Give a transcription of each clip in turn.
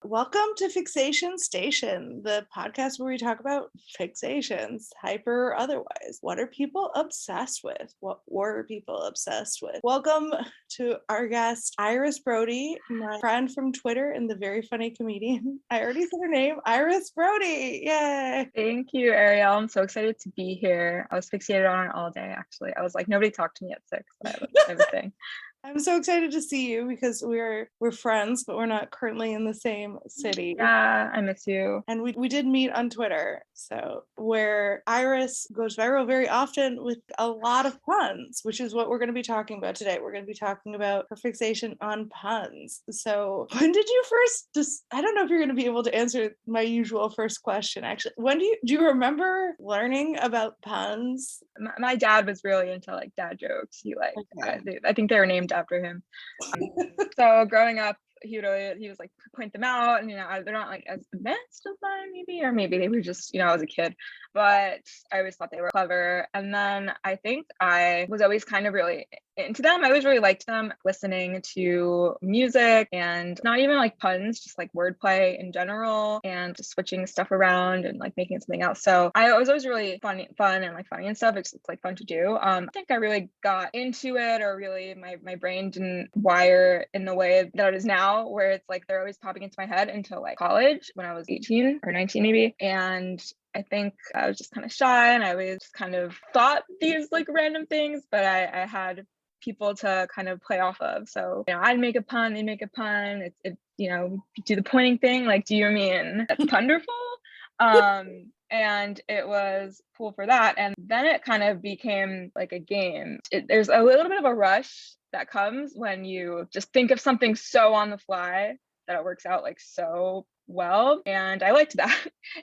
Welcome to Fixation Station, the podcast where we talk about fixations, hyper or otherwise. What are people obsessed with? What were people obsessed with? Welcome to our guest, Iris Brody, my friend from Twitter and the very funny comedian. I already said her name, Iris Brody. Yay! Thank you, Arielle. I'm so excited to be here. I was fixated on it all day, actually. I was like, nobody talked to me at 6. I have everything. I'm so excited to see you because we're friends, but we're not currently in the same city. Yeah, I miss you. And we did meet on Twitter, so where Iris goes viral very often with a lot of puns, which is what we're going to be talking about today. We're going to be talking about her fixation on puns. So when did you first I don't know if you're going to be able to answer my usual first question, actually. When do you remember learning about puns? My dad was really into like dad jokes. He I think they were named after him. So growing up, he was like point them out, and they're not like as advanced as mine, maybe they were just I was a kid, but I always thought they were clever. And then I think I was always kind of really into them. I always really liked them, listening to music, and not even like puns, just like wordplay in general, and just switching stuff around and like making it something else. So I was always really fun and like funny and stuff. It's like fun to do. I think I really got into it, or really my brain didn't wire in the way that it is now, where it's like they're always popping into my head until like college, when I was 18 or 19 maybe. And I think I was just kind of shy, and I always just kind of thought these like random things, but I had people to kind of play off of. So I'd make a pun, they'd make a pun. It do the pointing thing, like, do you mean that's wonderful? And it was cool for that. And then it kind of became like a game. There's a little bit of a rush that comes when you just think of something so on the fly that it works out like so well, and I liked that.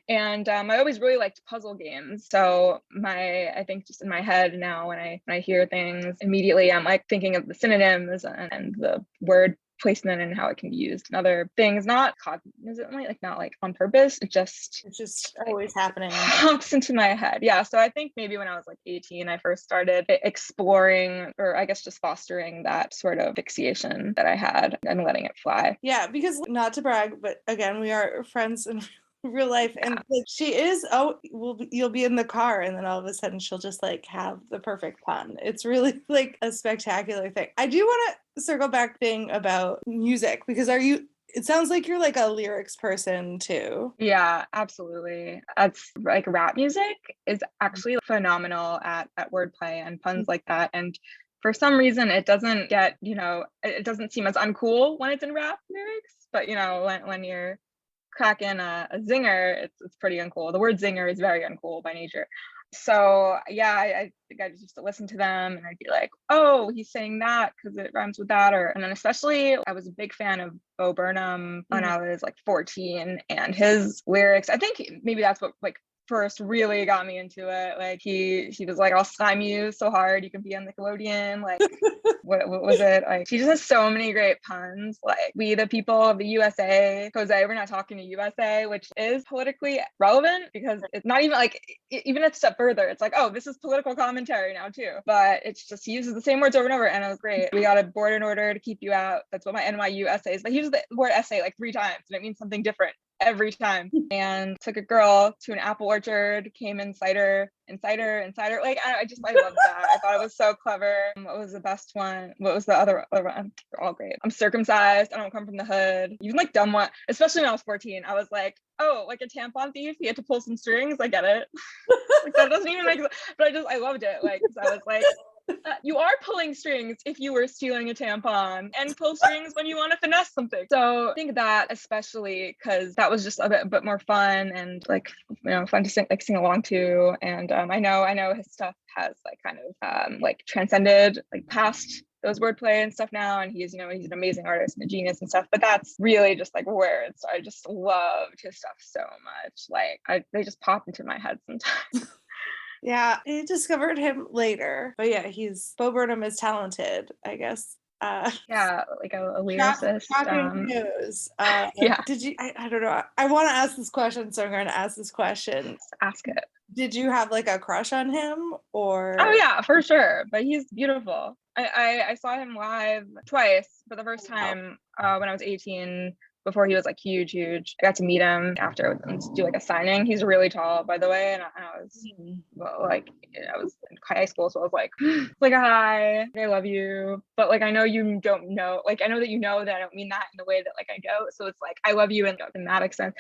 And I always really liked puzzle games. So I think just in my head now, when I hear things, immediately I'm like thinking of the synonyms and the word placement and how it can be used and other things, not cognizantly, like not like on purpose. It's just always happening, pops into my head. Yeah. So I think maybe when I was like 18, I first started exploring, or I guess just fostering, that sort of fixation that I had and letting it fly. Yeah, because not to brag, but again, we are friends in real life, and like, she is you'll be in the car, and then all of a sudden she'll just like have the perfect pun. It's really like a spectacular thing. I do want to circle back thing about music, because it sounds like you're like a lyrics person too. Yeah, absolutely. That's like rap music is actually phenomenal at wordplay and puns like that. And for some reason it doesn't get, it doesn't seem as uncool when it's in rap lyrics, but when you're cracking a zinger, it's pretty uncool. The word zinger is very uncool by nature. So yeah, I think I just used to listen to them, and I'd be like, oh, he's saying that because it rhymes with that. And then especially I was a big fan of Bo Burnham when I was like 14, and his lyrics, I think maybe that's what like first really got me into it. Like he was like, I'll slime you so hard you can be on Nickelodeon. Like what was it? Like, she just has so many great puns. Like, we the people of the USA, Jose, we're not talking to USA, which is politically relevant, because it's not even like, even a step further, it's like, oh, this is political commentary now too. But it's just, he uses the same words over and over, and it was great. We got a board in order to keep you out. That's what my NYU essay is. Like, he uses the word essay like 3 times, and it means something different every time. And took a girl to an apple orchard, came in cider. Like, I love that. I thought it was so clever. What was the best one? What was the other one? They're all great. I'm circumcised. I don't come from the hood. Even like dumb one, especially when I was 14, I was like, oh, like a tampon thief, he had to pull some strings. I get it. Like, that doesn't even make sense, but I loved it. Like, so I was like, you are pulling strings if you were stealing a tampon, and pull strings when you want to finesse something. So I think that, especially because that was just a bit more fun, and like, fun to sing along to. And I know his stuff has like kind of like transcended like past those wordplay and stuff now, and he's an amazing artist and a genius and stuff, but that's really just like where it started. I just loved his stuff so much. Like, they just pop into my head sometimes. Yeah, I discovered him later, but yeah, Bo Burnham is talented, I guess. Yeah, like a lyricist. News. Yeah. Did you? I don't know. I want to ask this question, so I'm going to ask this question. Ask it. Did you have like a crush on him, or? Oh yeah, for sure. But he's beautiful. I saw him live twice. For the first time when I was 18, before he was like huge. I got to meet him after and do like a signing. He's really tall, by the way, and I was well, like I was in high school, so I was like hi, I love you, but like I know you don't know, like I know that you know that I don't mean that in the way that like I do, so it's like I love you in that extent.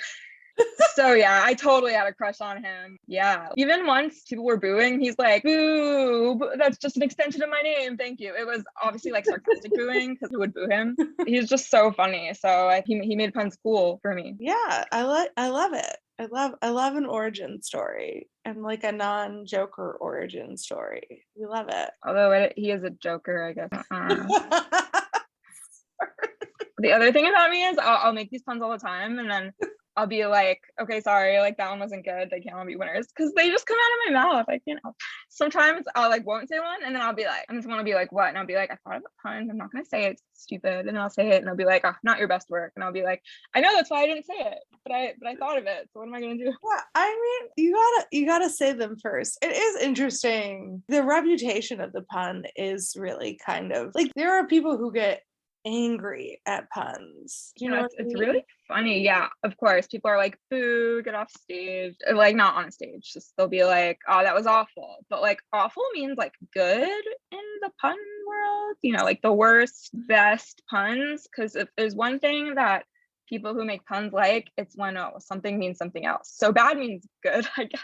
So yeah, I totally had a crush on him. Yeah. Even once people were booing, he's like, boo, that's just an extension of my name. Thank you. It was obviously like sarcastic booing because who would boo him? He's just so funny. So he made puns cool for me. Yeah, I love it. I love an origin story and like a non-Joker origin story. We love it. Although he is a joker, I guess. The other thing about me is I'll make these puns all the time, and then I'll be like, okay, sorry, like that one wasn't good. They can't all be winners because they just come out of my mouth. I can't help. Sometimes I'll like won't say one, and then I'll be like, and someone will be like, what? And I'll be like, I thought of a pun. I'm not gonna say it. It's stupid. And I'll say it, and I'll be like, oh, not your best work. And I'll be like, I know that's why I didn't say it, but I thought of it. So what am I gonna do? Yeah, I mean, you gotta say them first. It is interesting. The reputation of the pun is really kind of like there are people who get angry at puns. Do you know what I it's mean? really funny. Yeah, of course. People are like, boo, get off stage. Like not on a stage. Just they'll be like, oh, that was awful. But like awful means like good in the pun world. You know, like the worst, best puns. Because if there's one thing that people who make puns like, it's when something means something else. So bad means good, I guess.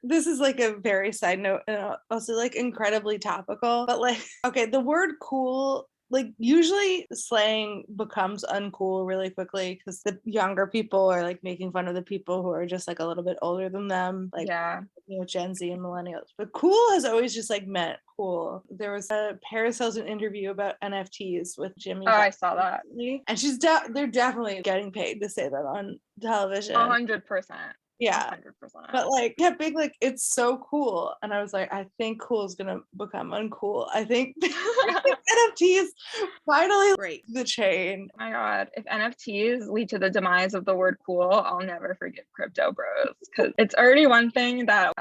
This is like a very side note and also like incredibly topical, but like okay, the word cool, like usually slang becomes uncool really quickly because the younger people are like making fun of the people who are just like a little bit older than them, like Yeah. you know, Gen Z and millennials. But cool has always just like meant cool. There was a Paris Hilton interview about NFTs with Jimmy. Oh, I saw that. And they're definitely getting paid to say that on television. 100%. Yeah. 100%. But like kept being like, it's so cool. And I was like, I think cool is gonna become uncool. I think NFTs finally break the chain. Oh my God, if NFTs lead to the demise of the word cool, I'll never forgive crypto bros, because it's already one thing that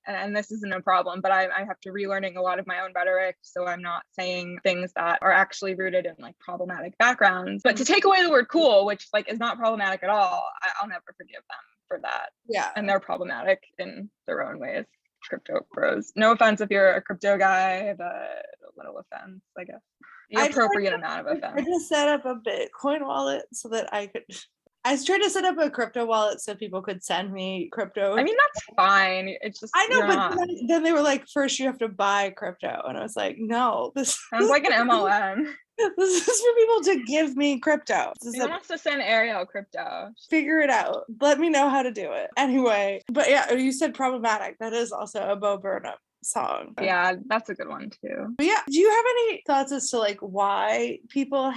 and this isn't a problem, but I have to relearning a lot of my own rhetoric, so I'm not saying things that are actually rooted in like problematic backgrounds. But to take away the word cool, which like is not problematic at all, I'll never forgive them for that. Yeah. And they're problematic in their own ways. Crypto bros. No offense if you're a crypto guy, but a little offense, I guess. The appropriate amount of offense. I just set up a Bitcoin wallet so that I tried to set up a crypto wallet so people could send me crypto. I mean, that's fine. It's just I know, but then they were like, first you have to buy crypto, and I was like, no, this sounds like an MLM. This is for people to give me crypto. Who wants to send Arielle crypto? Figure it out. Let me know how to do it. Anyway, but yeah, you said problematic. That is also a Bo Burnham song. Yeah, that's a good one too. But yeah, do you have any thoughts as to like why people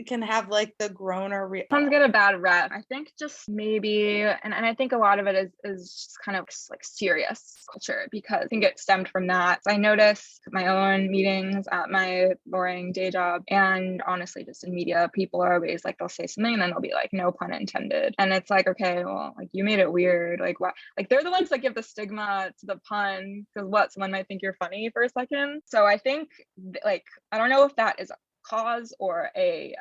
can have like the groaner puns get a bad rep? I think just maybe, and I think a lot of it is just kind of like serious culture, because I think it stemmed from that. I notice my own meetings at my boring day job, and honestly just in media, people are always like, they'll say something and then they'll be like, no pun intended, and it's like, okay, well, like you made it weird, like what, like they're the ones that give the stigma to the pun, because what, someone might think you're funny for a second. So I think like, I don't know if that is a cause or a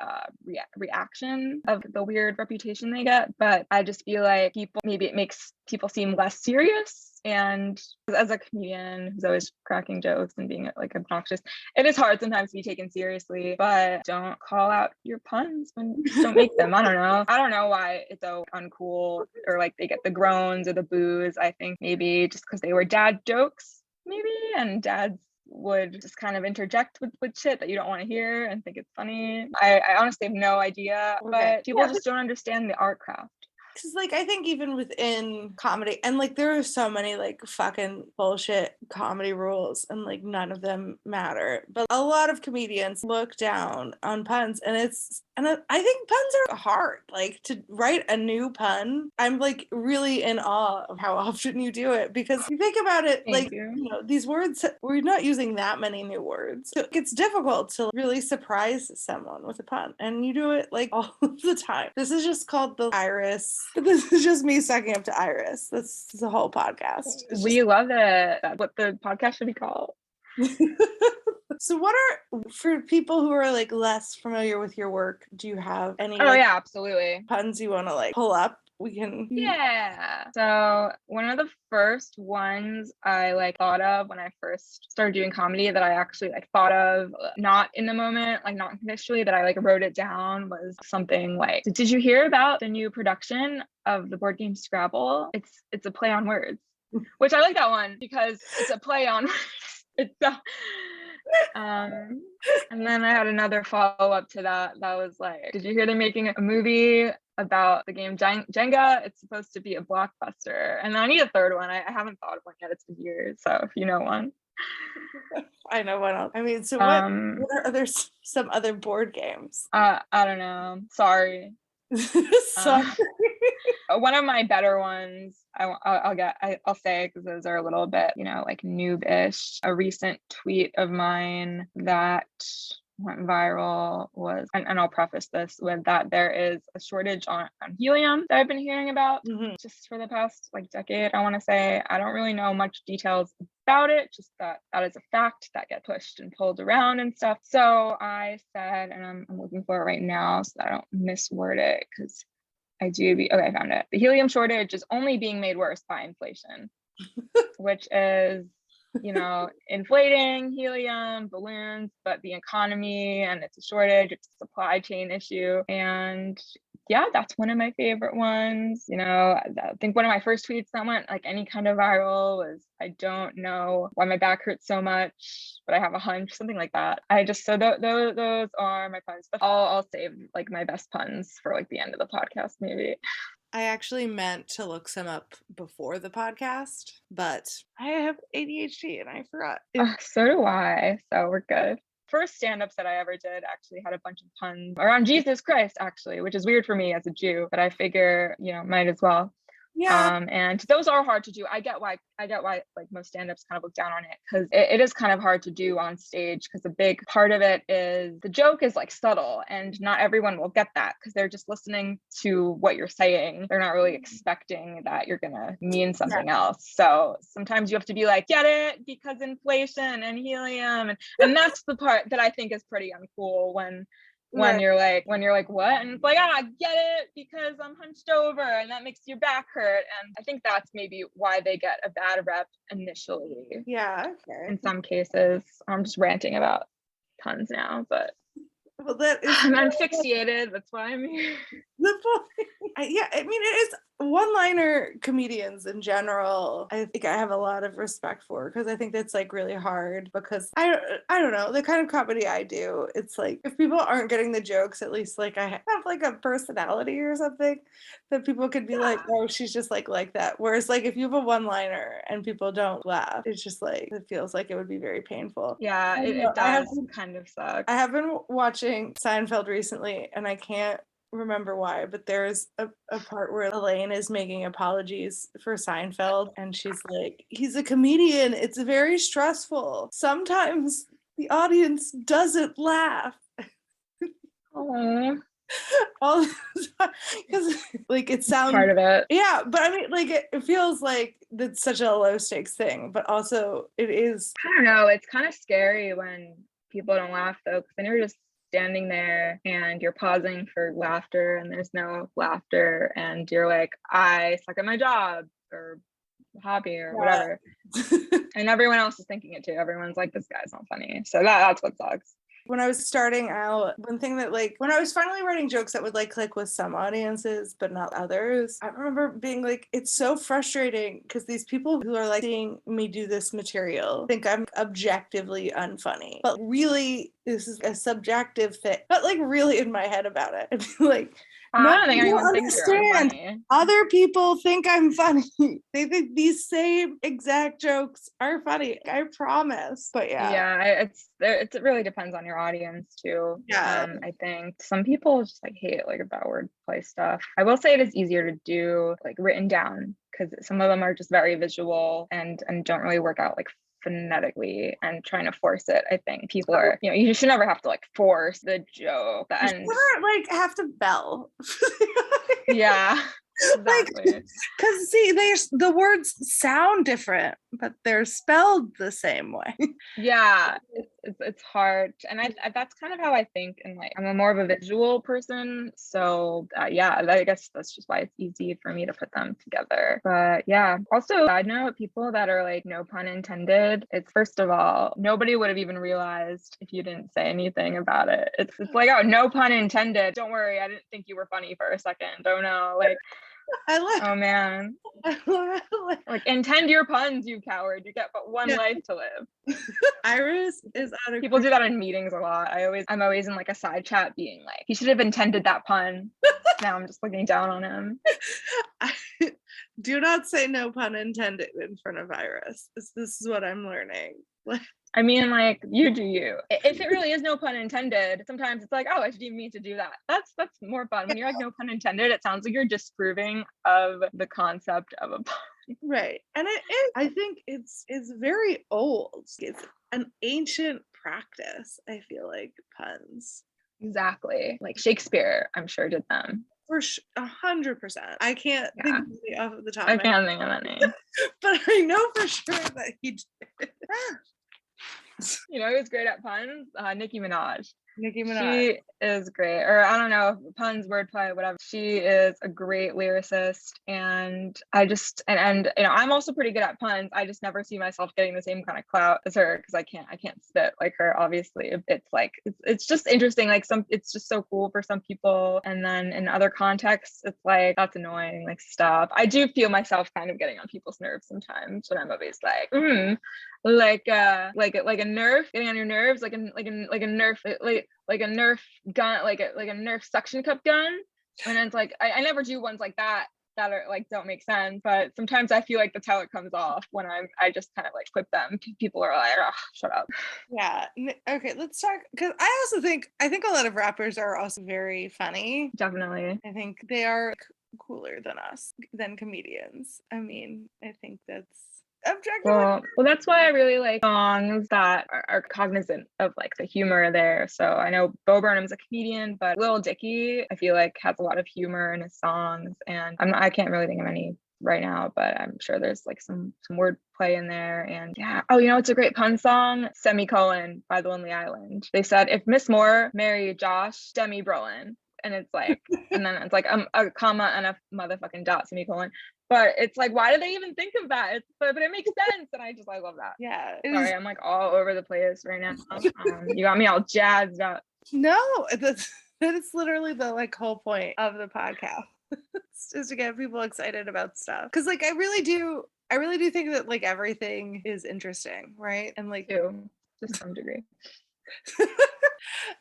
reaction of the weird reputation they get, but I just feel like maybe it makes people seem less serious. And as a comedian who's always cracking jokes and being like obnoxious, it is hard sometimes to be taken seriously, but don't call out your puns when don't make them. I don't know why it's so uncool, or like they get the groans or the boos. I think maybe just because they were dad jokes, maybe, and dads would just kind of interject with shit that you don't want to hear and think it's funny. I honestly have no idea, but people just don't understand the art craft. Because like I think even within comedy, and like there are so many like fucking bullshit comedy rules, and like none of them matter, but a lot of comedians look down on puns, and I think puns are hard. Like to write a new pun, I'm like really in awe of how often you do it, because you think about it, Thank you. You know, these words, we're not using that many new words, so it's difficult to really surprise someone with a pun, and you do it like all the time. This is just called the Iris. This is just me sucking up to Iris. This is the whole podcast. We love it. That's what the podcast should be called. So what are, for people who are like less familiar with your work, do you have any Oh yeah, absolutely. puns you want to like pull up? We can. Yeah. So one of the first ones I like thought of when I first started doing comedy that I actually like thought of not in the moment, like not initially, that I like wrote it down, was something like, did you hear about the new production of the board game Scrabble? It's a play on words. Which I like that one because it's a play on it's and then I had another follow-up to that was like, did you hear they're making a movie about the game Jenga? It's supposed to be a blockbuster. And I need a third one. I haven't thought of one yet. It's been years. So if you know one. I know one else. I mean, so what are there some other board games? I don't know. Sorry. One of my better ones I'll say, because those are a little bit, like noob-ish. A recent tweet of mine that went viral was, and I'll preface this with that there is a shortage on helium that I've been hearing about just for the past like decade. I want to say, I don't really know much details about it, just that is a fact that get pushed and pulled around and stuff. So I said, and I'm looking for it right now so that I don't misword it, because I found it. The helium shortage is only being made worse by inflation, which is, inflating helium, balloons, but the economy, and it's a shortage, it's a supply chain issue. And yeah, that's one of my favorite ones. I think one of my first tweets that went like any kind of viral was, I don't know why my back hurts so much, but I have a hunch, something like that. Those are my puns. But I'll save like my best puns for like the end of the podcast, maybe. I actually meant to look some up before the podcast, but I have ADHD and I forgot. So do I. So we're good. First stand-ups that I ever did actually had a bunch of puns around Jesus Christ, actually, which is weird for me as a Jew, but I figure, might as well. Yeah. And those are hard to do. I get why like most stand-ups kind of look down on it, because it is kind of hard to do on stage, because a big part of it is the joke is like subtle, and not everyone will get that because they're just listening to what you're saying. They're not really expecting that you're gonna mean something else. So sometimes you have to be like, get it, because inflation and helium, and that's the part that I think is pretty uncool when you're like, what? And it's like, get it, because I'm hunched over and that makes your back hurt. And I think that's maybe why they get a bad rep initially. Yeah, okay. In some cases. I'm just ranting about puns now, but that is I'm asphyxiated. That's why I'm here. Yeah, I mean, it is one-liner comedians in general. I think I have a lot of respect for, because I think that's like really hard, because I don't know, the kind of comedy I do, it's like if people aren't getting the jokes, at least like I have like a personality or something that people could be like, oh, she's just like that. Whereas like if you have a one-liner and people don't laugh, it's just like, it feels like it would be very painful. Yeah, it does kind of suck. I have been watching Seinfeld recently, and I can't remember why, but there's a part where Elaine is making apologies for Seinfeld, and she's like, he's a comedian, it's very stressful, sometimes the audience doesn't laugh. Aww. All because like it sounds part of it. Yeah, but I mean, like it feels like that's such a low stakes thing, but also it is. I don't know, it's kind of scary when people don't laugh though, because then you're just standing there and you're pausing for laughter and there's no laughter, and you're like, I suck at my job or hobby or whatever. And everyone else is thinking it too. Everyone's like, this guy's not funny. So that's what sucks. When I was starting out, one thing that like, when I was finally writing jokes that would like click with some audiences but not others, I remember being like, it's so frustrating because these people who are like seeing me do this material think I'm objectively unfunny, but really this is a subjective thing, but like really in my head about it. I'd be like, no, I don't think anyone thinks you're unfunny. Other people think I'm funny. They think these same exact jokes are funny. I promise. But yeah, it really depends on your audience too. Yeah, I think some people just like hate like about wordplay stuff. I will say it is easier to do like written down, because some of them are just very visual and don't really work out like phonetically, and trying to force it, I think people are, you should never have to like force the joke and never like have to bell. Yeah, exactly. Because see, the words sound different, but they're spelled the same way. Yeah, it's hard, and I that's kind of how I think, and like I'm a more of a visual person, so yeah, I guess that's just why it's easy for me to put them together. But yeah, also I know people that are like no pun intended. It's first of all, nobody would have even realized if you didn't say anything about it. It's like, oh, no pun intended. Don't worry, I didn't think you were funny for a second. Oh no, like I love oh man. Like, intend your puns, you coward. You get but one life to live. Iris is out of People do that in meetings a lot. I'm always in like a side chat being like, he should have intended that pun. Now I'm just looking down on him. Do not say no pun intended in front of Iris. This is what I'm learning. I mean, like, you do you. If it really is no pun intended, sometimes it's like, oh, I didn't mean to do that. That's more fun. When you're like no pun intended, it sounds like you're disproving of the concept of a pun. Right. And I think it's very old. It's an ancient practice, I feel like, puns. Exactly. Like Shakespeare, I'm sure, did them. For 100%. I can't think of any off of the top I of my head. can't think of any. But I know for sure that he did. You know who's great at puns? Nicki Minaj. Nicki Minaj. She is great, or I don't know, puns, wordplay, whatever. She is a great lyricist, and I just and you know, I'm also pretty good at puns. I just never see myself getting the same kind of clout as her because I can't spit like her. Obviously, it's like it's just interesting. Like it's just so cool for some people, and then in other contexts, it's like that's annoying. Like stop. I do feel myself kind of getting on people's nerves sometimes, but I'm always like, like a nerf getting on your nerves, like a nerf like a nerf gun, like a nerf suction cup gun. And it's like I never do ones like that are like don't make sense, but sometimes I feel like that's how it comes off when I just kind of like quip them. People are like, oh, shut up. Yeah. Okay, let's talk, because I think a lot of rappers are also very funny. Definitely. I think they are cooler than comedians. I mean, I think that's objectively. Well, that's why I really like songs that are cognizant of like the humor there. So I know Bo Burnham's a comedian, but Lil Dicky, I feel like has a lot of humor in his songs, and I can't really think of any right now, but I'm sure there's like some wordplay in there. And yeah, oh, you know, it's a great pun song, Semicolon by The Lonely Island. They said, if Miss Moore married Josh, Demi Brolin. And it's like, and then it's like a comma and a motherfucking dot, semicolon. But it's like, why did they even think of that? But it makes sense, and I love that. Yeah. Sorry, I'm like all over the place right now. You got me all jazzed up. No, that's literally the like whole point of the podcast. It's just to get people excited about stuff. Because like I really do think that like everything is interesting, right? And like Too, to some degree.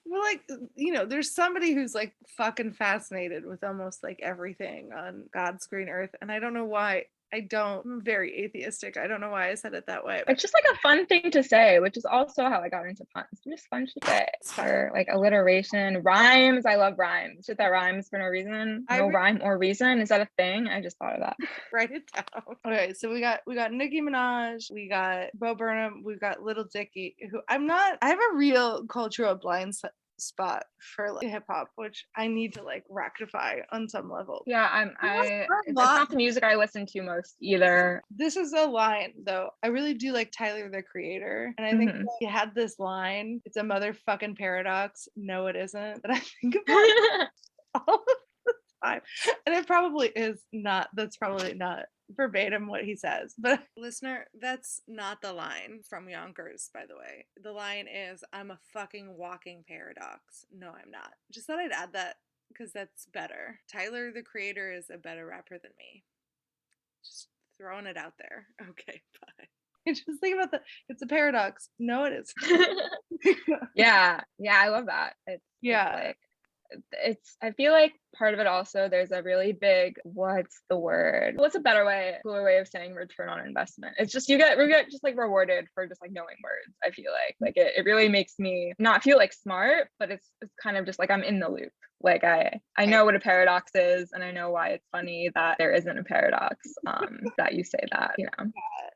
Well, like, you know, there's somebody who's like fucking fascinated with almost like everything on God's green earth. And I don't know why. I'm very atheistic. I don't know why I said it that way. It's just like a fun thing to say, which is also how I got into puns. It's just fun to say. Or like alliteration, rhymes. I love rhymes. Shit that rhymes for no reason. No rhyme or reason. Is that a thing? I just thought of that. Write it down. Okay, so we got Nicki Minaj, we got Bo Burnham, we got Little Dicky, who I have a real cultural blind spot for like hip hop, which I need to like rectify on some level. Yeah, it's not the music I listen to most either. This is a line though. I really do like Tyler the Creator, and I think he had this line. It's a motherfucking paradox. No, it isn't. That I think about all of the time, and it probably is not. That's probably not verbatim what he says, but listener, that's not the line from Yonkers, by the way. The line is, I'm a fucking walking paradox. No, I'm not. Just thought I'd add that because that's better. Tyler the Creator is a better rapper than me. Just throwing it out there. Okay, bye. Just think about it's a paradox. No, it is. yeah, I love that. I feel like part of it also, there's a really big, what's a better cooler way of saying return on investment? It's just we get just like rewarded for just like knowing words. I feel like it really makes me not feel like smart, but it's kind of just like I'm in the loop. Like I know what a paradox is, and I know why it's funny that there isn't a paradox. That you say that, you know.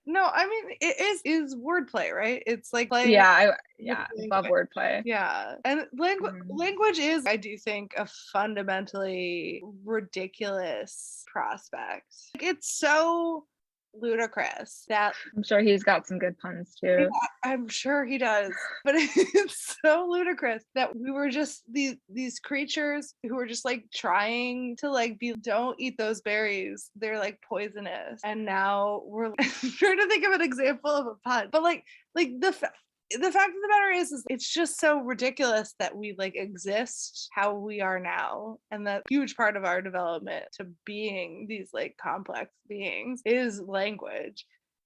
No, I mean it is wordplay, right? It's like playing. Yeah, I love wordplay. Yeah, and language is, I do think, a fundamentally ridiculous prospect. It's so ludicrous that I'm sure he's got some good puns too. I'm sure he does, but it's so ludicrous that we were just these creatures who were just like trying to like be, don't eat those berries, they're like poisonous, and now we're trying to think of an example of a pun, but like the fact of the matter is it's just so ridiculous that we like exist how we are now, and that huge part of our development to being these like complex beings is language.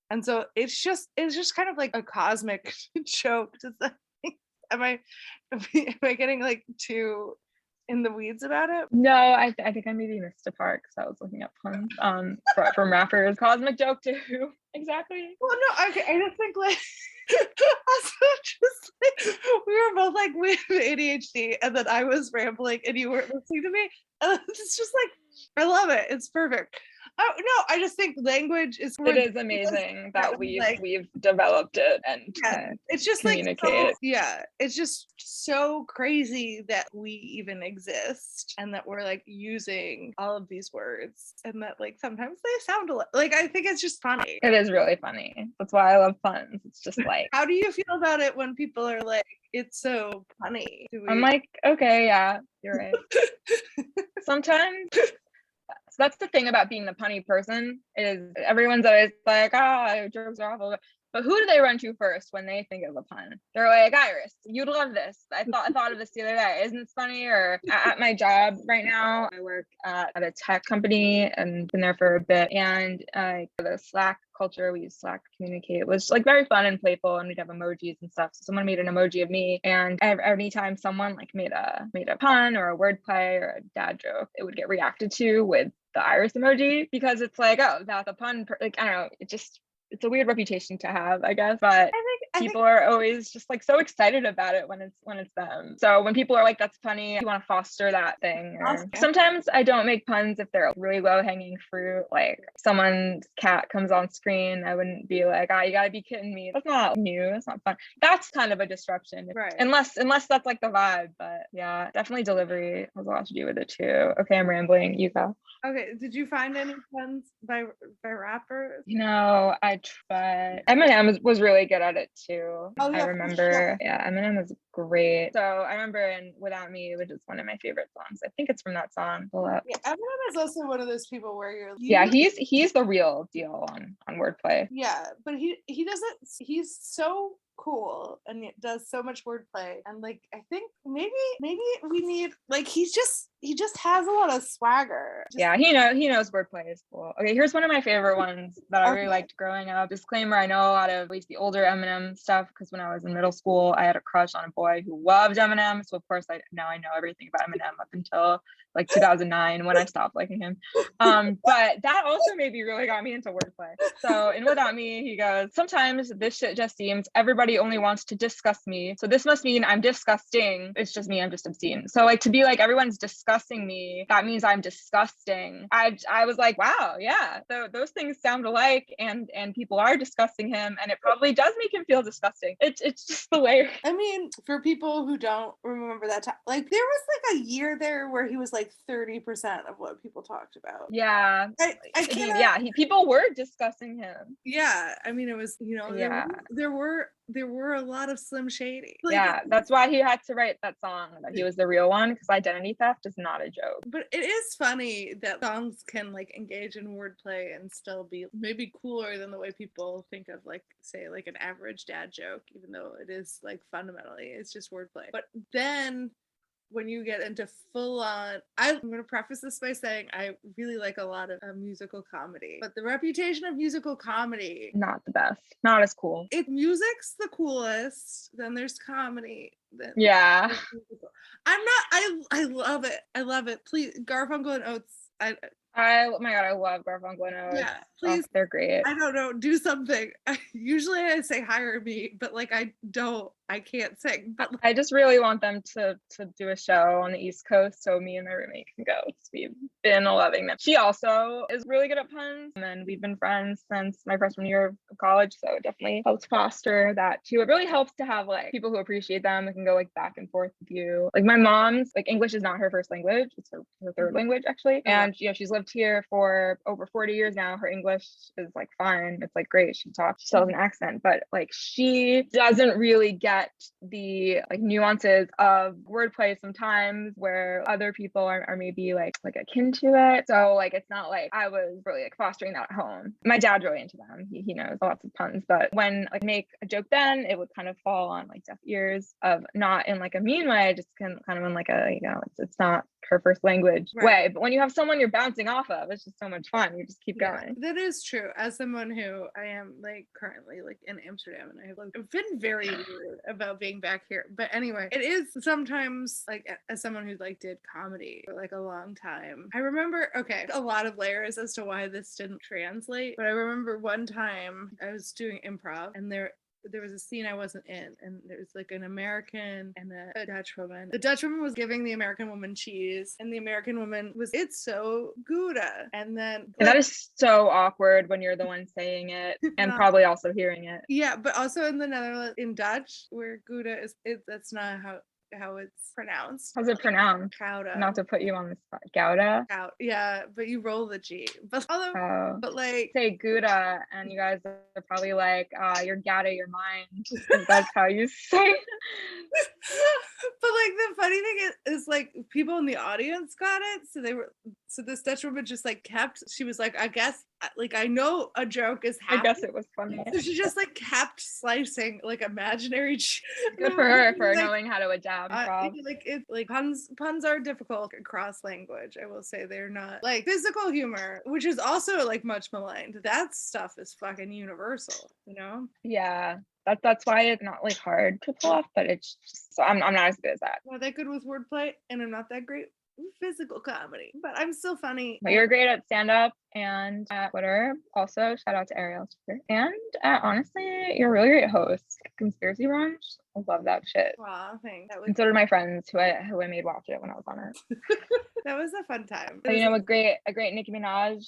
And so it's just kind of like a cosmic joke. Am I am I getting like too in the weeds about it? No, I think I maybe missed a part because I was looking at puns from rappers. Cosmic joke to who exactly? Well, no, okay, I just think like also just like we were both like we have ADHD, and then I was rambling and you weren't listening to me. And it's just like I love it. It's perfect. Oh no, I just think language is It is amazing that we've developed it and can it's just communicate. it's just so crazy that we even exist, and that we're like using all of these words, and that like sometimes they sound like I think it's just funny. It is really funny. That's why I love puns. It's just like, how do you feel about it when people are like, it's so funny? I'm like, okay, yeah, you're right. Sometimes. So that's the thing about being the punny person, is everyone's always like, jokes are awful. But who do they run to first when they think of a pun? They're like, Iris, you'd love this. I thought of this the other day. Isn't it funny? Or at my job right now, I work at a tech company and been there for a bit. And the Slack culture, we use Slack to communicate. It was like very fun and playful, and we'd have emojis and stuff. So someone made an emoji of me, and every time someone like made a pun or a wordplay or a dad joke, it would get reacted to with the Iris emoji, because it's like, oh, that's a pun. Like, I don't know. It's a weird reputation to have, I guess, but I think are always just like so excited about it when it's them. So when people are like, that's funny, you want to foster that thing. Or sometimes I don't make puns if they're really low hanging fruit, like someone's cat comes on screen. I wouldn't be like, you gotta be kidding me. That's not new. That's not fun. That's kind of a disruption, right? Unless that's like the vibe. But yeah, definitely delivery has a lot to do with it too. Okay, I'm rambling. You go. Okay, did you find any puns by rappers? I tried. Eminem was really good at it too. Oh, yeah, I remember. Yeah, Eminem was great. So I remember in Without Me, which is one of my favorite songs. I think it's from that song. Pull up. Yeah, Eminem is also one of those people where he's the real deal on wordplay. Yeah, but he doesn't. He's so cool and it does so much wordplay, and like I think maybe we need like he just has a lot of swagger. He knows wordplay is cool. Okay, here's one of my favorite ones that I really liked growing up. Disclaimer, I know a lot of at least the older Eminem stuff because when I was in middle school I had a crush on a boy who loved Eminem, so of course I know everything about Eminem up until like 2009 when I stopped liking him. But that also maybe really got me into wordplay. So in Without Me, he goes, sometimes this shit just seems everybody only wants to discuss me. So this must mean I'm disgusting. It's just me, I'm just obscene. So like to be like everyone's discussing me, that means I'm disgusting. I was like, wow, yeah. So those things sound alike, and people are discussing him, and it probably does make him feel disgusting. It's just the way. I mean, for people who don't remember that time, like there was like a year there where he was like 30% of what people talked about. Yeah. People were discussing him. Yeah. I mean, it was, there were a lot of Slim Shady. Like, that's why he had to write that song, that he was the real one, because identity theft is not a joke. But it is funny that songs can like engage in wordplay and still be maybe cooler than the way people think of like, say, like an average dad joke, even though it is like fundamentally it's just wordplay. But then when you get into full on, I'm going to preface this by saying I really like a lot of musical comedy, but the reputation of musical comedy, not the best, not as cool. If music's the coolest, then there's comedy. Yeah. I love it. I love it. Please, Garfunkel and Oates. Oh my god, I love Garfunkel and Oates. Yeah, please. They're great. I don't know, do something. Usually I say hire me, but like I can't sing. But I just really want them to do a show on the East Coast so me and my roommate can go. We've been loving them. She also is really good at puns, and we've been friends since my freshman year of college, so it definitely helps foster that too. It really helps to have like people who appreciate them that can go like back and forth with you. Like my mom's, like English is not her first language, it's her third language actually, and she's lived lived here for over 40 years now. Her English is like fine. It's like great. She still has an accent, but like she doesn't really get the like nuances of wordplay sometimes where other people are maybe like akin to it. So like it's not like I was really like fostering that at home. My dad's really into them. He knows lots of puns, but when like make a joke, then it would kind of fall on like deaf ears, of not in like a mean way, just kind of in like a, you know, it's not her first language way. But when you have someone you're bouncing off of, it's just so much fun. You just keep going. That is true. As someone who I am like currently like in Amsterdam, and I've been very weird about being back here. But anyway, it is sometimes like, as someone who like did comedy for like a long time, I remember, okay, a lot of layers as to why this didn't translate, but I remember one time I was doing improv, and there was a scene I wasn't in, and there was like an American and a Dutch woman. The Dutch woman was giving the American woman cheese, and the American woman was, "It's so Gouda." And then And that is so awkward when you're the one saying it and probably also hearing it. Yeah, but also in the Netherlands, in Dutch, where Gouda is, that's not how it's pronounced. How's it pronounced? Gouda. Not to put you on the spot. Gouda? Yeah, but you roll the G. But but like say Gouda, and you guys are probably like, you're Gouda your mind. That's how you say it. But like the funny thing is like people in the audience got it, so this Dutch woman just like she was like, I guess like I know a joke is happening. I guess it was funny. So she just like kept slicing like imaginary good for her for like, knowing how to adapt. Like puns are difficult across language. I will say they're not like physical humor, which is also like much maligned. That stuff is fucking universal, you know? Yeah. That's why it's not like hard to pull off, but it's just, so I'm not as good as that. I'm not that good with wordplay, and I'm not that great with physical comedy, but I'm still funny. But you're great at stand-up and at Twitter. Also, shout out to Arielle Twitter. And honestly, you're a really great host. Conspiracy Brunch, I love that shit. Wow, thanks. And so did my friends who I made watch it when I was on it. That was a fun time. So, you know, a great Nicki Minaj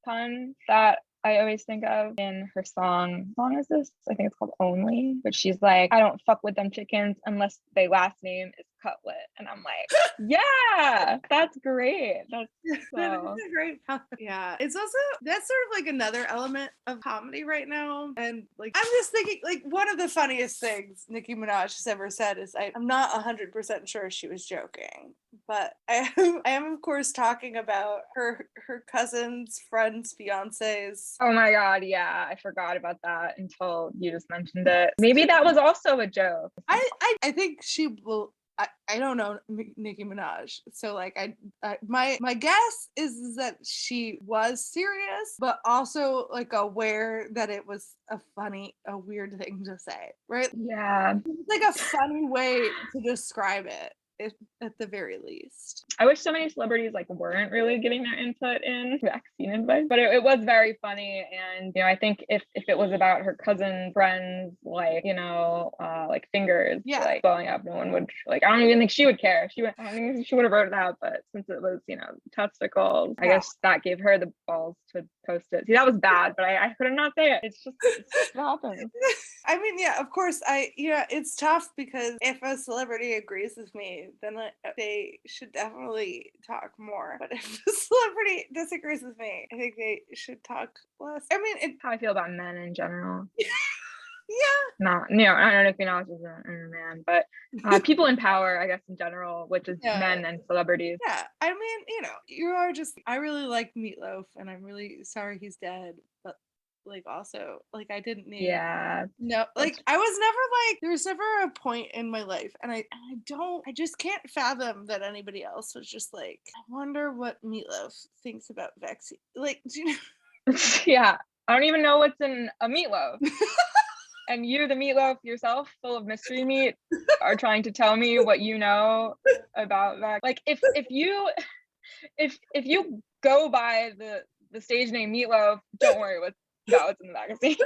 pun that I always think of in her song is this? I think it's called Only, but she's like, I don't fuck with them chickens unless their last name is Cutlet. And I'm like, yeah, that's great. That's that is a great pun. Yeah. It's also, that's sort of like another element of comedy right now. And like, I'm just thinking like one of the funniest things Nicki Minaj has ever said is, I'm not 100% sure she was joking, but I am of course talking about her cousin's friend's fiance's. Oh my God, yeah, I forgot about that until you just mentioned it. Maybe that was also a joke. I think she will. I don't know Nicki Minaj, so like my guess is that she was serious, but also like aware that it was a weird thing to say, right? Yeah, it's like a funny way to describe it. At the very least. I wish so many celebrities like weren't really giving their input in vaccine advice, but it was very funny. And you know, I think if it was about her cousin friends, like, you know, like fingers like blowing up, no one would like, I don't even think she would care. I don't think she would have wrote it out, but since it was, you know, testicles, I guess that gave her the balls to post it. See, that was bad, but I couldn't not say it. It's just what happens. I mean, yeah, of course, it's tough because if a celebrity agrees with me, then they should definitely talk more. But if a celebrity disagrees with me, I think they should talk less. I mean, it's how I feel about men in general. Yeah. Not, you know, I don't know if you know this is a man, but people in power, I guess, in general, which is men and celebrities. Yeah, I mean, you know, I really like Meatloaf, and I'm really sorry he's dead, but like also like I didn't need no like I was never like there was never a point in my life, and I just can't fathom that anybody else was just like, I wonder what Meatloaf thinks about vaccine. Like, do you know? Yeah, I don't even know what's in a meatloaf. And you, the meatloaf yourself, full of mystery meat, are trying to tell me what you know about that. Like, if you go by the stage name Meatloaf, don't worry about what's in the magazine.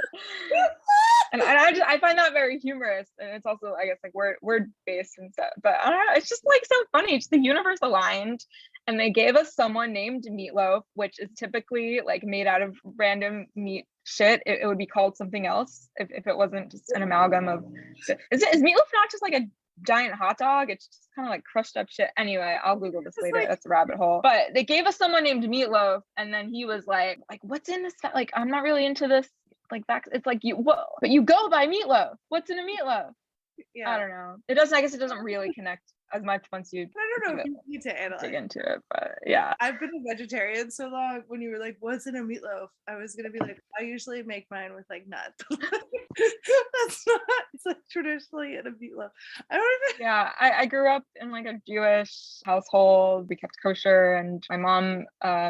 And I find that very humorous, and it's also, I guess, like word based and stuff. But I don't know, it's just like so funny. Just the universe aligned, and they gave us someone named Meatloaf, which is typically like made out of random meat shit. It would be called something else if it wasn't just an amalgam of. Is Meatloaf not just like giant hot dog. It's just kind of like crushed up shit. Anyway, I'll Google this It's later. like- That's a rabbit hole. But they gave us someone named Meatloaf, and then he was like what's in this? Like, I'm not really into this. Like that. It's like but you go by Meatloaf. What's in a meatloaf? Yeah. I don't know. It doesn't. I guess it doesn't really connect as much once you I don't know if you need to analyze. dig into it, but yeah. I've been a vegetarian so long. When you were like, "What's in a meatloaf?" I was gonna be like, "I usually make mine with like nuts." That's not. It's like traditionally in a meatloaf. I don't even. Yeah, I grew up in like a Jewish household. We kept kosher, and my mom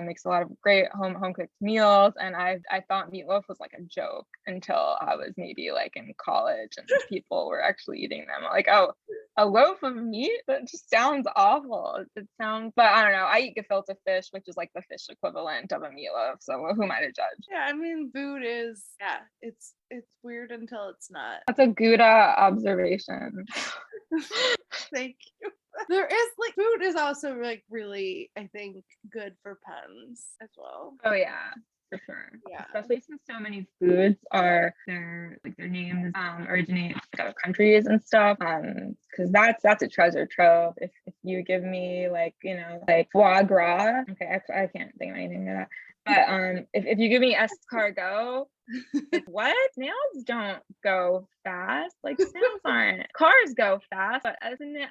makes a lot of great home cooked meals. And I thought meatloaf was like a joke until I was maybe like in college, and people were actually eating them. Like, oh, a loaf of meat? That just sounds awful. It sounds, but I don't know. I eat gefilte fish, which is like the fish equivalent of a meatloaf. So who am I to judge? Yeah, I mean, food is it's weird until it's not. That's a Gouda observation. Thank you. There is like food is also like really, I think, good for puns as well. Oh yeah, for sure. Yeah. Especially since so many foods are their names originate from other countries and stuff. Because that's a treasure trove. If you give me like like foie gras, okay, I can't think of anything like that. But if you give me escargot, what? Snails don't go fast. Like snails aren't. Cars go fast, but isn't it?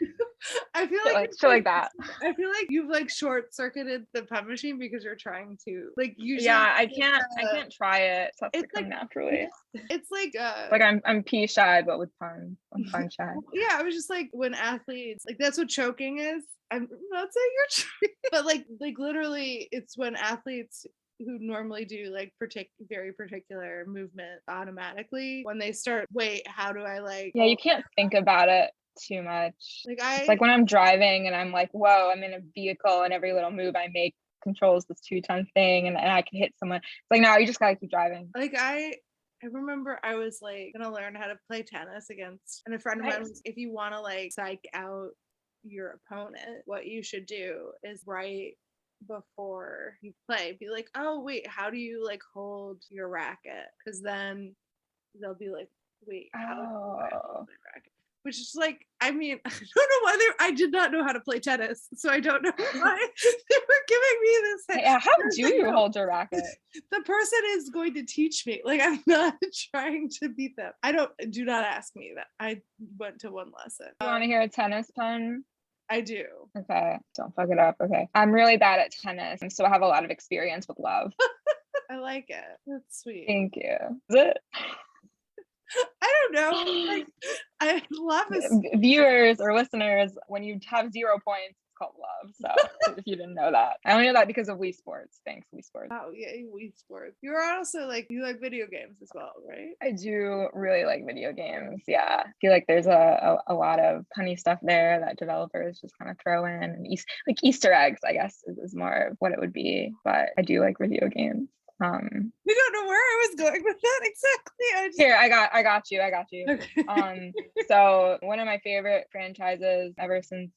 I feel Shit like shit like that. I feel like you've like short circuited the pun machine because you're trying to like usually. Yeah, I can't try it. It has to it's come like- naturally. It's like Like I'm pea shy, but with puns. I'm pun shy. yeah, I was just like when athletes like that's what choking is. I'm not saying you're choking, but like literally it's when athletes who normally do like very particular movement automatically when they start wait how do I like Yeah, you can't think about it too much. like It's like when I'm driving and I'm like, whoa, I'm in a vehicle and every little move I make controls this 2-ton thing and I can hit someone. It's like, no, you just gotta keep driving. like I remember I was like gonna learn how to play tennis against and a friend of mine was if you want to like psych out your opponent, what you should do is right before you play be like, oh wait, how do you like hold your racket? Because then they'll be like, wait, how do I hold my racket? Which is like, I mean, I don't know why I did not know how to play tennis, so I don't know why they were giving me this. Yeah, how do you hold your racket? The person is going to teach me. Like, I'm not trying to beat them. Do not ask me that. I went to one lesson. You want to hear a tennis pun? I do. Okay, don't fuck it up. Okay, I'm really bad at tennis, and so I have a lot of experience with love. I like it. That's sweet. Thank you. Is it? I don't know. Like, I love it. Viewers or listeners, when you have 0 points, it's called love. So if you didn't know that, I only know that because of Wii Sports. Thanks, Wii Sports. Oh yeah, Wii Sports. You're also like you like video games as well, right? I do really like video games. Yeah, I feel like there's a lot of punny stuff there that developers just kind of throw in, and Easter eggs, I guess, is more of what it would be. But I do like video games. We don't know where I was going with that exactly. Here, I got you. Okay. So one of my favorite franchises ever since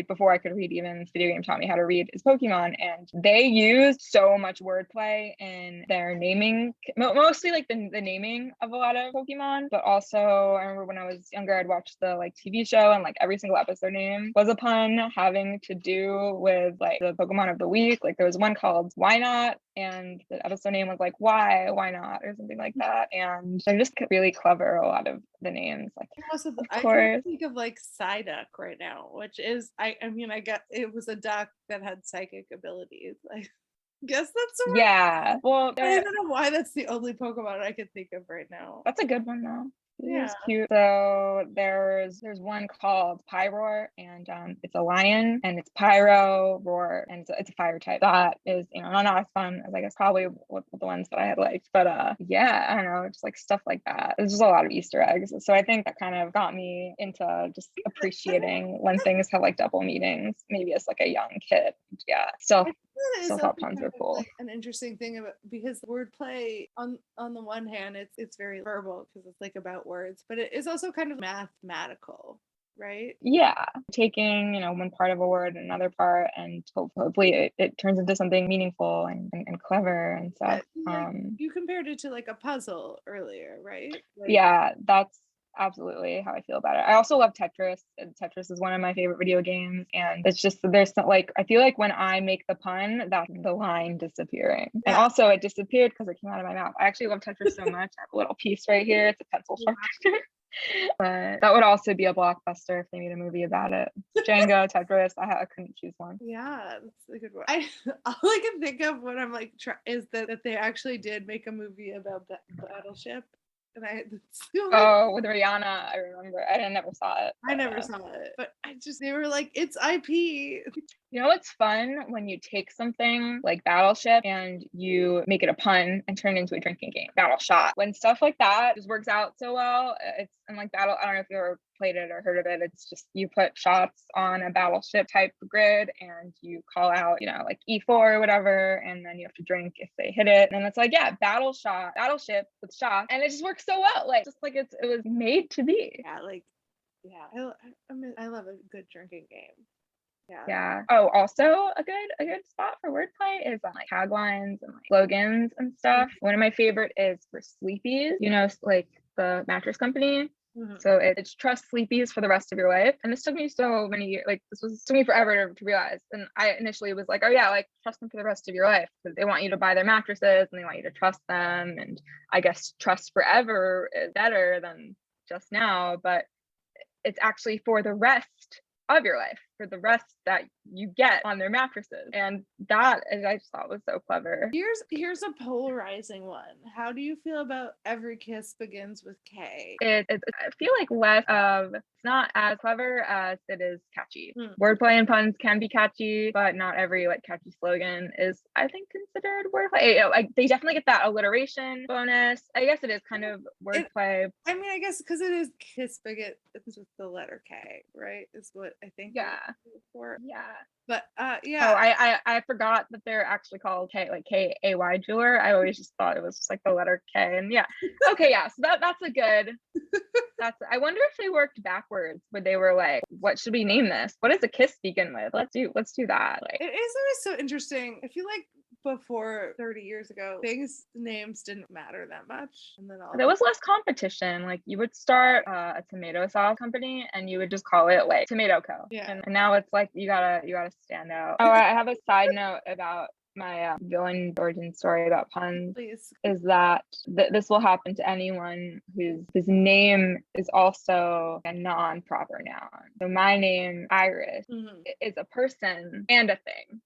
before I could read even, this video game taught me how to read, is Pokemon. And they use so much wordplay in their naming, mostly like the naming of a lot of Pokemon, but also I remember when I was younger, I'd watch the like TV show and like every single episode name was a pun having to do with like the Pokemon of the week. Like there was one called Why Not, and the episode name was like why not, or something like that. And they're just really clever, a lot of the names. Like Also, of I course. can't think of like Psyduck right now, which is I mean I got it was a duck that had psychic abilities. I guess that's the right. Yeah. Well, I don't know why that's the only Pokemon I can think of right now. that's a good one though. Yeah. It's cute. So there's one called Pyroar, and it's a lion, and it's Pyro Roar, and it's a fire type. That is, not as fun as I guess probably what the ones that I had liked, but yeah, I don't know, just like stuff like that. There's just a lot of Easter eggs, so I think that kind of got me into just appreciating when things have like double meanings, maybe as like a young kid. Yeah, still thought puns were cool. Like an interesting thing about because wordplay on the one hand it's very verbal because it's like about words, but it is also kind of mathematical, right? Yeah, taking one part of a word and another part, and hopefully it turns into something meaningful and clever and stuff. Like, you compared it to like a puzzle earlier, right? Like, yeah, that's absolutely how I feel about it. I also love Tetris. And Tetris is one of my favorite video games, and it's just there's some, like, I feel like when I make the pun, that's the line disappearing. And Yeah. also it disappeared because it came out of my mouth. I actually love Tetris so much. I have a little piece right here. It's a pencil sharpener. But that would also be a blockbuster if they made a movie about it. Django, Tetris. I couldn't choose one. Yeah, that's a good one. All I can think of when I'm like is that they actually did make a movie about the Battleship, and With Rihanna, I remember. I never saw it. I never saw it, but they were like, it's IP. You know what's fun? When you take something like Battleship and you make it a pun and turn it into a drinking game. Battle Shot. When stuff like that just works out so well, it's and like Battle. I don't know if you ever played it or heard of it. It's just you put shots on a battleship type grid and you call out, like E4 or whatever, and then you have to drink if they hit it. And it's like, yeah, battleship with shots, and it just works so well. Like just like it was made to be. Yeah, I love a good drinking game. Yeah. Oh, also a good spot for wordplay is on like taglines and like slogans and stuff. One of my favorite is for Sleepy's, like the mattress company. Mm-hmm. So it's trust Sleepy's for the rest of your life. And this took me so many years, like took me forever to realize. And I initially was like, oh yeah, like trust them for the rest of your life because they want you to buy their mattresses and they want you to trust them. And I guess trust forever is better than just now, but it's actually for the rest of your life, for the rest that you get on their mattresses. And that I just thought was so clever. Here's a polarizing one. How do you feel about every kiss begins with K? I feel like less of, it's not as clever as it is catchy. Wordplay and puns can be catchy, but not every like catchy slogan is, I think, considered wordplay. Like they definitely get that alliteration bonus. I guess it is kind of wordplay. I guess because it is kiss begins with the letter K, right? Is what I think. Yeah. For. Yeah. But yeah. Oh, I forgot that they're actually called K-A-Y jeweler. I always just thought it was just like the letter K. And yeah. Okay, yeah. So that's a good. I wonder if they worked backwards where they were like, what should we name this? What does a kiss begin with? Let's do that. Like it is always so interesting. I feel like before 30 years ago, names didn't matter that much. And then there was less competition. Like you would start a tomato sauce company and you would just call it like Tomato Co. Yeah. And now it's like you gotta stand out. Oh, I have a side note about my villain origin story about puns. Please. Is that this will happen to anyone whose name is also a non-proper noun. So my name, Iris, is a person and a thing.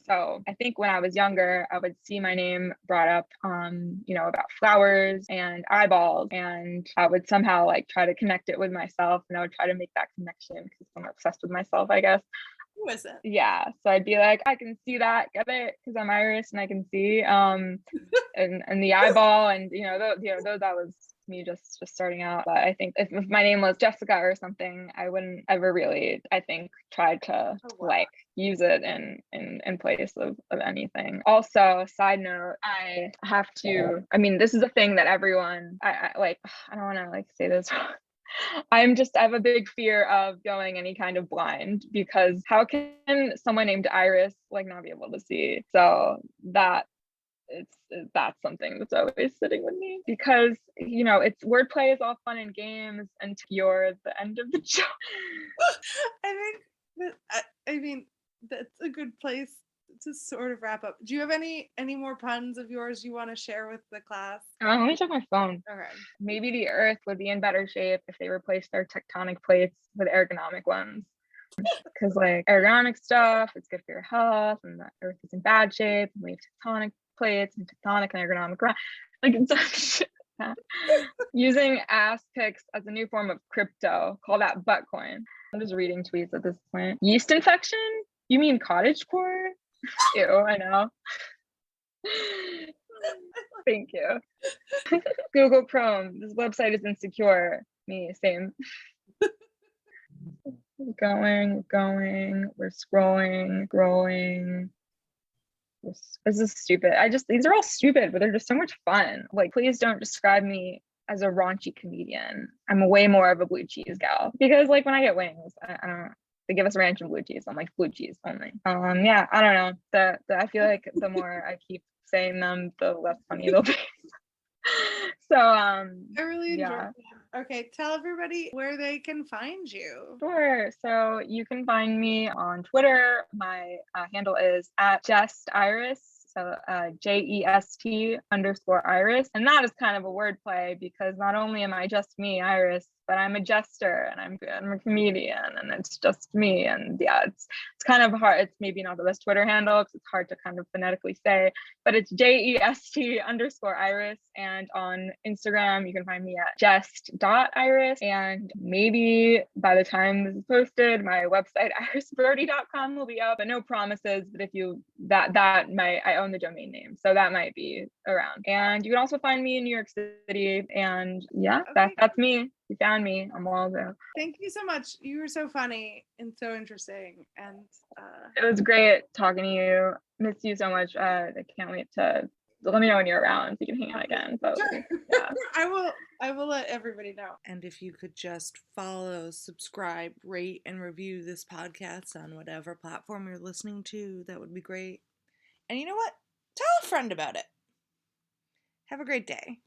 So I think when I was younger, I would see my name brought up, about flowers and eyeballs, and I would somehow like try to connect it with myself, and I would try to make that connection because I'm obsessed with myself, I guess. Who is it? Yeah, so I'd be like, I can see that, get it, because I'm Irish and I can see, and the eyeball, and those that was me just starting out. But I think if my name was Jessica or something, I wouldn't ever really, I think, try to like use it in place of anything. Also, side note, I have to, this is a thing that everyone, I don't want to like say this I have a big fear of going any kind of blind, because how can someone named Iris like not be able to see? So that's something that's always sitting with me, because it's wordplay is all fun and games until you're at the end of the joke. I think that's a good place to sort of wrap up. Do you have any more puns of yours you want to share with the class? Let me check my phone. Okay. Maybe the Earth would be in better shape if they replaced their tectonic plates with ergonomic ones. Because like ergonomic stuff, it's good for your health, and the Earth is in bad shape, and we have tectonic plates and tectonic and ergonomic like it's using ass pics as a new form of crypto. Call that butt coin. I'm just reading tweets at this point. Yeast infection? You mean cottagecore? Ew, I know. Thank you. Google Chrome. This website is insecure. Me, same. We're going. We're scrolling. This is stupid. These are all stupid, but they're just so much fun. Like, please don't describe me as a raunchy comedian. I'm way more of a blue cheese gal, because like when I get wings, I don't. They give us ranch and blue cheese. I'm like, blue cheese only. Yeah, I don't know. I feel like the more I keep saying them, the less funny they'll be. So I really enjoyed yeah. that. Okay, tell everybody where they can find you. Sure. So you can find me on Twitter. My handle is at Jest Iris. So JEST_Iris. And that is kind of a wordplay because not only am I just me, Iris, but I'm a jester and I'm a comedian and it's just me. And yeah, it's kind of hard. It's maybe not the best Twitter handle because it's hard to kind of phonetically say, but it's JEST_Iris. And on Instagram, you can find me at jest.iris. And maybe by the time this is posted, my website, irisbrody.com will be up, but no promises. But if you, I own the domain name. So that might be around. And you can also find me in New York City. And yeah, Okay. that's me. You found me. I'm Waldo. Thank you so much. You were so funny and so interesting. And It was great talking to you. Miss you so much. I can't wait to let me know when you're around so you can hang out again. But yeah. I will let everybody know. And if you could just follow, subscribe, rate, and review this podcast on whatever platform you're listening to, that would be great. And you know what? Tell a friend about it. Have a great day.